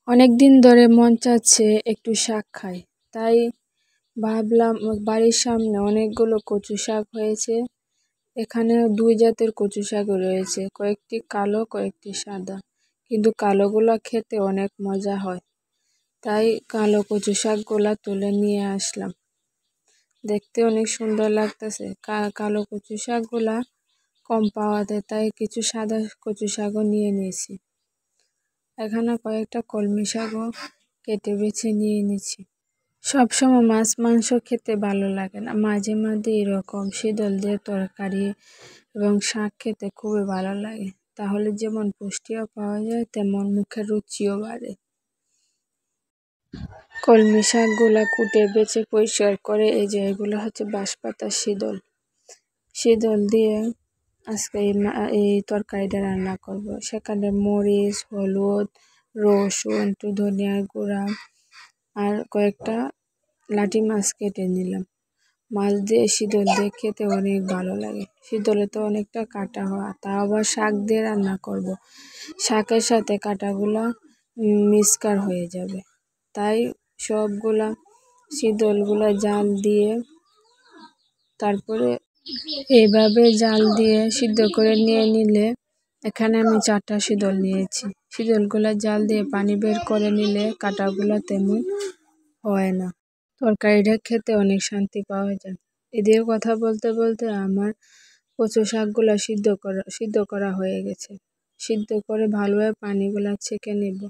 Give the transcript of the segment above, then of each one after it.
অনেকদিন ধরে মন চাচ্ছে একটু শাক খাই, তাই ভাবলাম বাড়ির সামনে অনেকগুলো কচু শাক হয়েছে। এখানে দুই জাতের কচু শাক রয়েছে, কয়েকটি কালো কয়েকটি সাদা, কিন্তু কালোগুলা খেতে অনেক মজা হয়। তাই কালো কচু শাকগুলা তুলে নিয়ে আসলাম, দেখতে অনেক সুন্দর লাগতেছে। কালো কচু শাকগুলা কম পাওয়া যায়, তাই কিছু সাদা কচু শাকও নিয়ে নিয়েছি। এখানে কয়েকটা কলমি শাকও কেটে বেছে নিয়ে নিচ্ছি। সবসময় মাছ মাংস খেতে ভালো লাগে না, মাঝে মাঝে এরকম শীতল দিয়ে তরকারি এবং শাক খেতে খুবই ভালো লাগে। তাহলে যেমন পুষ্টিও পাওয়া যায়, তেমন মুখের রুচিও বাড়ে। কলমি শাকগুলা কুটে বেছে পরিষ্কার করে, এই যে এগুলো হচ্ছে বাঁশপাতা শীতল দিয়ে আজকে এই তরকারিটা রান্না করব। সেখানে মরিচ, হলুদ, রসুন, একটু ধনিয়ার গুঁড়া আর কয়েকটা লাঠি মাছ কেটে নিলাম। মাছ দিয়ে শীতল দিয়ে খেতে অনেক ভালো লাগে। শীতলে তো অনেকটা কাটা হয়, তা আবার শাক দিয়ে রান্না করব। শাকের সাথে কাটাগুলা মিক্সকার হয়ে যাবে, তাই সবগুলা শীতলগুলা জাল দিয়ে তারপরে এইভাবে জাল দিয়ে সিদ্ধ করে নিয়ে নিলে, এখানে আমি 4টা শীতল নিয়েছি। শীতলগুলা জাল দিয়ে পানি বের করে নিলে কাঁটাগুলা তেমন হয় না, তরকারিটা খেতে অনেক শান্তি পাওয়া যায়। এদিকে কথা বলতে বলতে আমার কচু শাকগুলা সিদ্ধ করা হয়ে গেছে। সিদ্ধ করে ভালোভাবে পানিগুলা ছেঁকে নেব।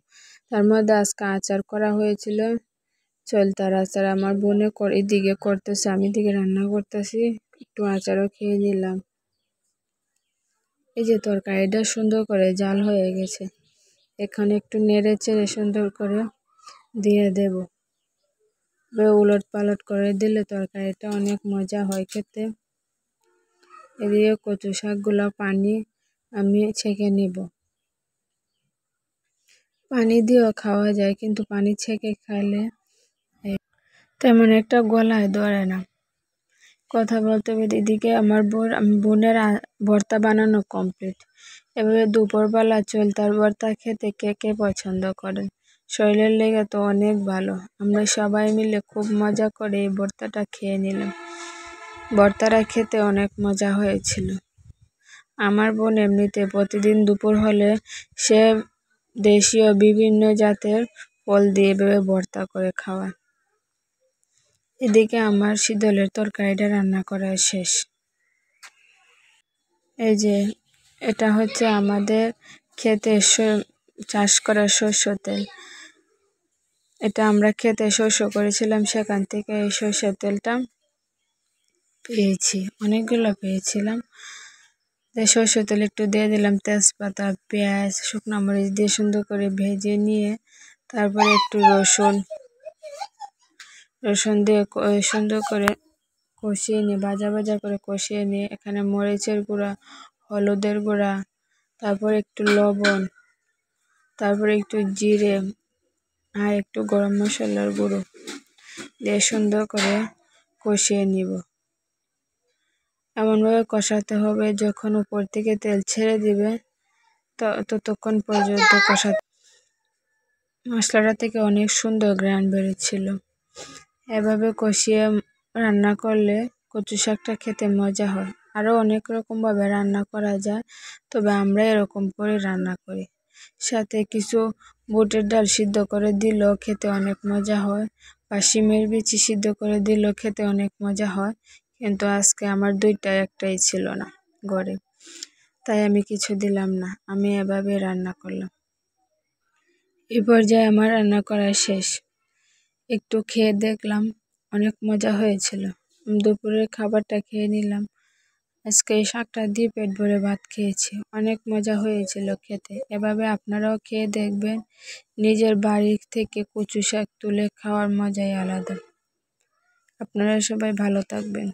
তার মধ্যে আজকে আচার করা হয়েছিল, চলতার আচার। আমার বোনে এদিকে করতেছে, আমি এদিকে রান্না করতেছি, একটু আচারও খেয়ে নিলাম। এই যে তরকারিটা সুন্দর করে জাল হয়ে গেছে, এখানে একটু নেড়ে চেড়ে সুন্দর করে দিয়ে দেব। উলট পালট করে দিলে তরকারিটা অনেক মজা হয় খেতে। এদিকে কচু শাকগুলো পানি আমি ছেঁকে নেব। পানি দিয়েও খাওয়া যায়, কিন্তু পানি ছেঁকে খাইলে তেমন একটা গলায় ধরে না। কথা বলতে বলতে এদিকে আমার বোনের ভর্তা বানানো কমপ্লিট। এভাবে দুপুরবেলা চলতার ভর্তা খেতে কে কে পছন্দ করেন? শরীরের লেগে তো অনেক ভালো। আমরা সবাই মিলে খুব মজা করে এই ভর্তাটা খেয়ে নিলাম। ভর্তাটা খেতে অনেক মজা হয়েছিল। আমার বোন এমনিতে প্রতিদিন দুপুর হলে সে দেশীয় বিভিন্ন জাতের ফল দিয়ে এভাবে ভর্তা করে খাওয়ায়। এদিকে আমার শীতলের তরকারিটা রান্না করা শেষ। এই যে এটা হচ্ছে আমাদের ক্ষেতে চাষ করা সরষের তেল। এটা আমরা ক্ষেতে শস্য করেছিলাম, সেখান থেকে এই সরষের তেলটা পেয়েছি, অনেকগুলো পেয়েছিলাম। সরষের তেল একটু দিয়ে দিলাম, তেজপাতা, পেঁয়াজ, শুকনো মরিচ দিয়ে সুন্দর করে ভেজে নিয়ে তারপরে একটু রসুন দিয়ে সুন্দর করে কষিয়ে নিয়ে ভাজা ভাজা করে কষিয়ে নিয়ে এখানে মরিচের গুঁড়া, হলুদের গুঁড়া, তারপর একটু লবণ, তারপরে একটু জিরে আর একটু গরম মশলার গুঁড়ো দিয়ে সুন্দর করে কষিয়ে নিব। এমনভাবে কষাতে হবে যখন উপর থেকে তেল ছেড়ে দিবে, ততক্ষণ পর্যন্ত কষাতে। মশলাটা থেকে অনেক সুন্দর ঘ্রাণ বেরোচ্ছিল। এভাবে কষিয়ে রান্না করলে কচু শাকটা খেতে মজা হয়। আরও অনেক রকমভাবে রান্না করা যায়, তবে আমরা এরকম করে রান্না করি। সাথে কিছু বুটের ডাল সিদ্ধ করে দিলেও খেতে অনেক মজা হয়, বা শিমের বিচি সিদ্ধ করে দিলেও খেতে অনেক মজা হয়। কিন্তু আজকে আমার একটাই ছিল না ঘরে, তাই আমি কিছু দিলাম না, আমি এভাবে রান্না করলাম। এই পর্যায়ে আমার রান্না করা শেষ। একটু খেয়ে দেখলাম, অনেক মজা হয়েছিল। দুপুরের খাবারটা খেয়ে নিলাম। আজকে এই শাকটা দিয়ে পেট ভরে ভাত খেয়েছি, অনেক মজা হয়েছিল খেতে। এভাবে আপনারাও খেয়ে দেখবেন, নিজের বাড়ি থেকে কচু শাক তুলে খাওয়ার মজাই আলাদা। আপনারা সবাই ভালো থাকবেন।